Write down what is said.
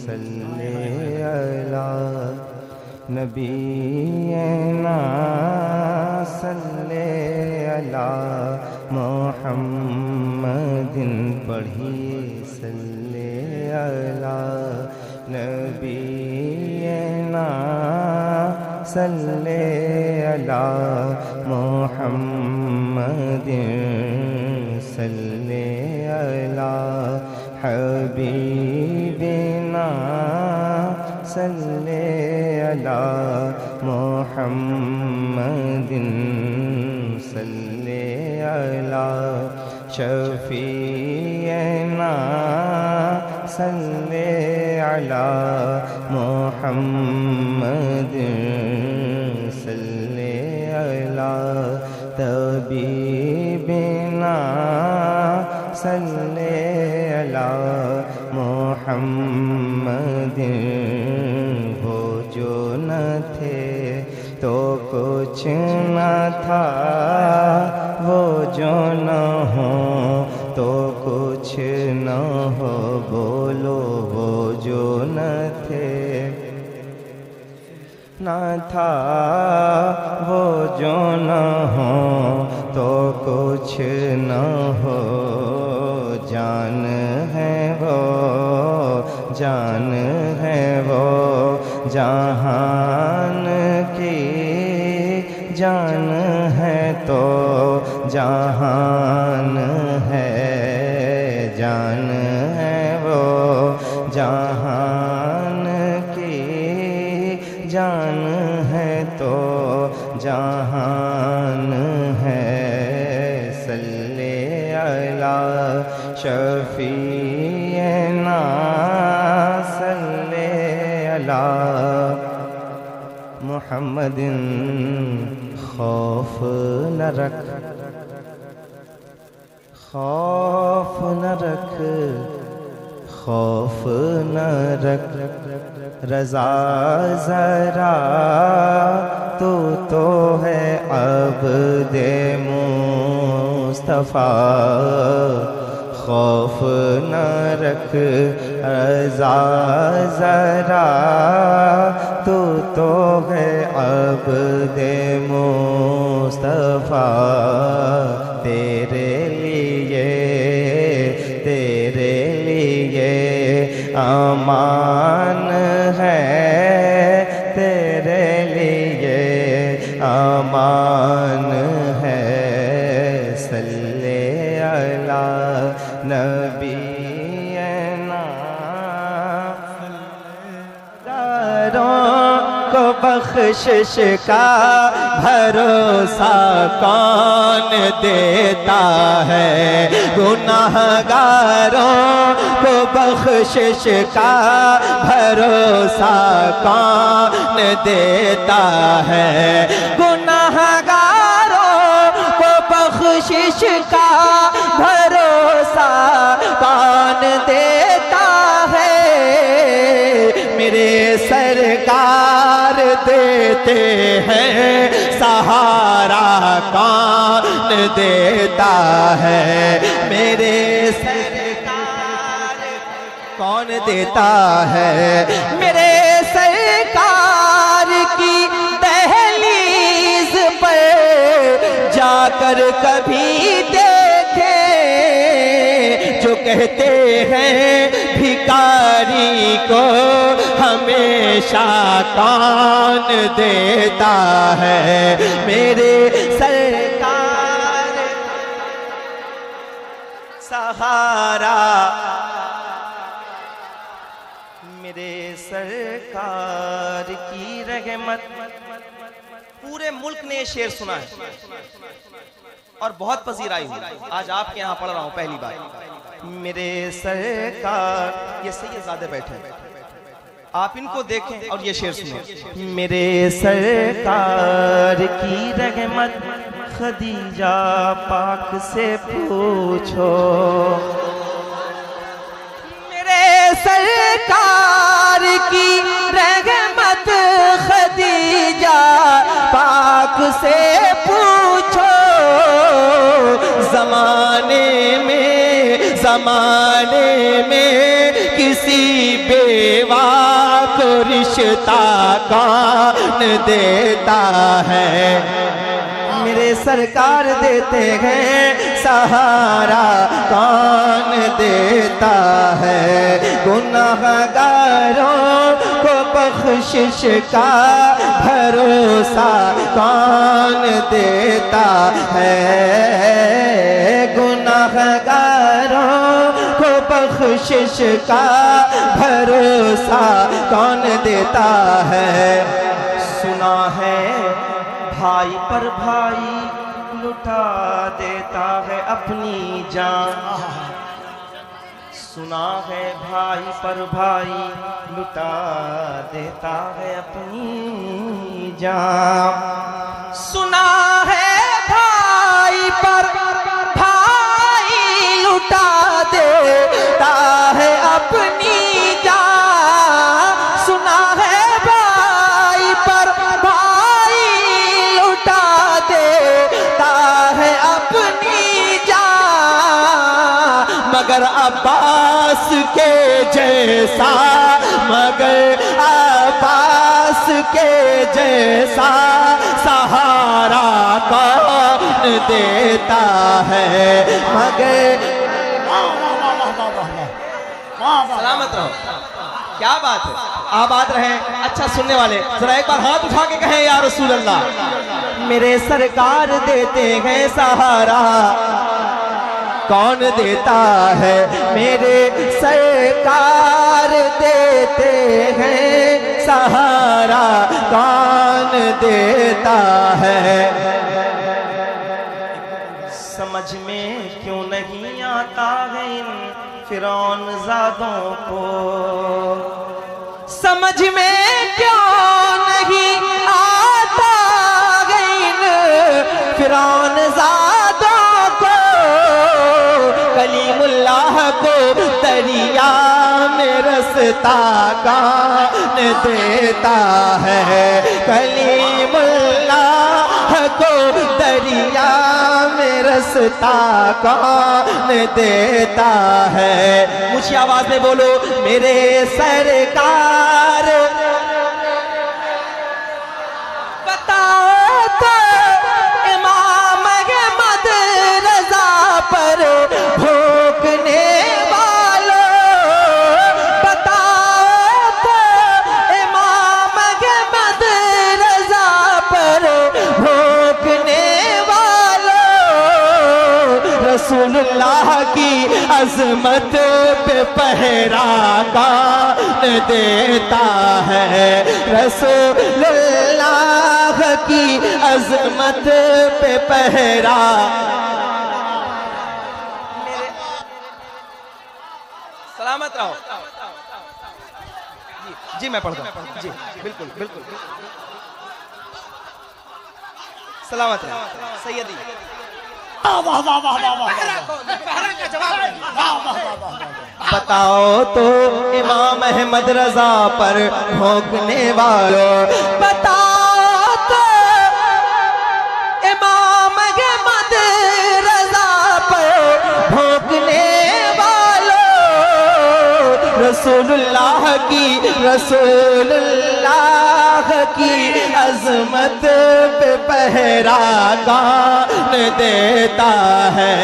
صلی علی نبینا صلی علی محمد پڑھیے صلی علی نبینا صلی علی محمد صلی علی حبیبنا صلی علی محمد صلی علی شفیعنا صلی علی محمد صلی علی طبیبنا صلی علی محمد وہ جو نہ تھے تو کچھ نہ تھا، وہ جو نہ ہو تو کچھ نہ ہو، بولو وہ جو نہ تھے نہ تھا، وہ جو نہ ہو تو کچھ نہ ہو، جان ہے وہ جان ہے وہ جہان کی جان ہے تو جہان ہے، جان ہے وہ جہان کی جان ہے تو جہان ہے، صلی علی شفیعنا صلی علی محمد خوف نہ رکھ خوف نہ رکھ خوف نہ رکھ رضا ذرا تو ہے عبد مصطفیٰ، خوف نہ رکھ رضا ذرا تو ہے عبد مصطفیٰ، تیرے لیے امان ہے، تیرے لیے امان ہے، صلی علی نبینا گاروں کو بخشش کا بھروسہ کون دیتا ہے، گناہگاروں کو بخشش کا بھروسہ کون دیتا ہے، گناہگاروں کو بخشش کا بھروسہ کون دیتا ہے، میرے سرکار دیتے ہیں سہارا کون دیتا ہے، میرے سرکار کون دیتا ہے، میرے سرکار کی دہلیز پر جا کر کبھی دیکھیں جو کہتے ہیں بھکاری کو ہمیشہ کون دیتا ہے، میرے سرکار سہارا، میرے سرکار کی رحمت۔ پورے ملک نے یہ شعر سنا ہے اور بہت پذیرائی ہوئی، آج آپ کے یہاں پڑھ رہا ہوں پہلی بار۔ میرے سرکار، یہ سید زادے بیٹھے ہیں، آپ ان کو دیکھیں اور یہ شعر سنیں۔ میرے سرکار کی رحمت خدیجہ پاک سے پوچھو، میرے سرکار کی رحمت خدیجہ پاک سے پوچھو، زمانے میں زمانے میں کسی بیوہ کو رشتہ کون دیتا ہے؟ میرے سرکار دیتے ہیں سہارا کون دیتا ہے؟ گناہ گاروں کو بخشش کا بھروسہ کون دیتا ہے؟ گناہ گاروں کو بخشش کا بھروسہ کون دیتا ہے؟ سنا ہے بھائی پر بھائی لٹا دیتا ہے اپنی جان، سنا ہے بھائی پر بھائی لٹا دیتا ہے اپنی جان، سنا ہے بھائی پر بھائی لٹا دیتا ہے اپنی جان، سنا ہے بھائی پر بھائی لٹا دیتا ہے اپنی جان، مگر عباس کے جیسا، مگر عباس کے جیسا سہارا کون دیتا ہے؟ مگر سلامت رہو، کیا بات ہے، آباد رہیں، اچھا سننے والے ذرا ایک بار ہاتھ اٹھا کے کہیں یا رسول اللہ۔ میرے سرکار دیتے ہیں سہارا کون دیتا ہے؟ میرے سرکار دیتے ہیں سہارا کون دیتا ہے؟ سمجھ میں کیوں نہیں آتا ہے ان فرعون زادوں کو، سمجھ میں کیوں نہیں آتا ہے ان فرعون زادوں کو، کلیم اللہ کو دریا میں رستہ کون دیتا ہے؟ کلیم اللہ کو دریا میں رستہ کون دیتا ہے؟ مجھے آواز میں بولو، میرے سرکار بتاؤ تو امام احمد رضا پر بھوکنے والوں، بتاؤ تو امام احمد رضا پر بھوکنے رسول اللہ کی عظمت پہ پہرا کون دیتا ہے؟ رسول اللہ کی عظمت پہ پہرا، سلامت رہو جی میں پڑھتا ہوں جی بالکل بالکل سلامت رہو سیدی۔ بتاؤ تو امام احمد رضا پر بھونکنے والوں، بتاؤ تو امام احمد رضا پر بھونکنے والوں، رسول اللہ کی عظمت پہ پہرا کون دیتا ہے؟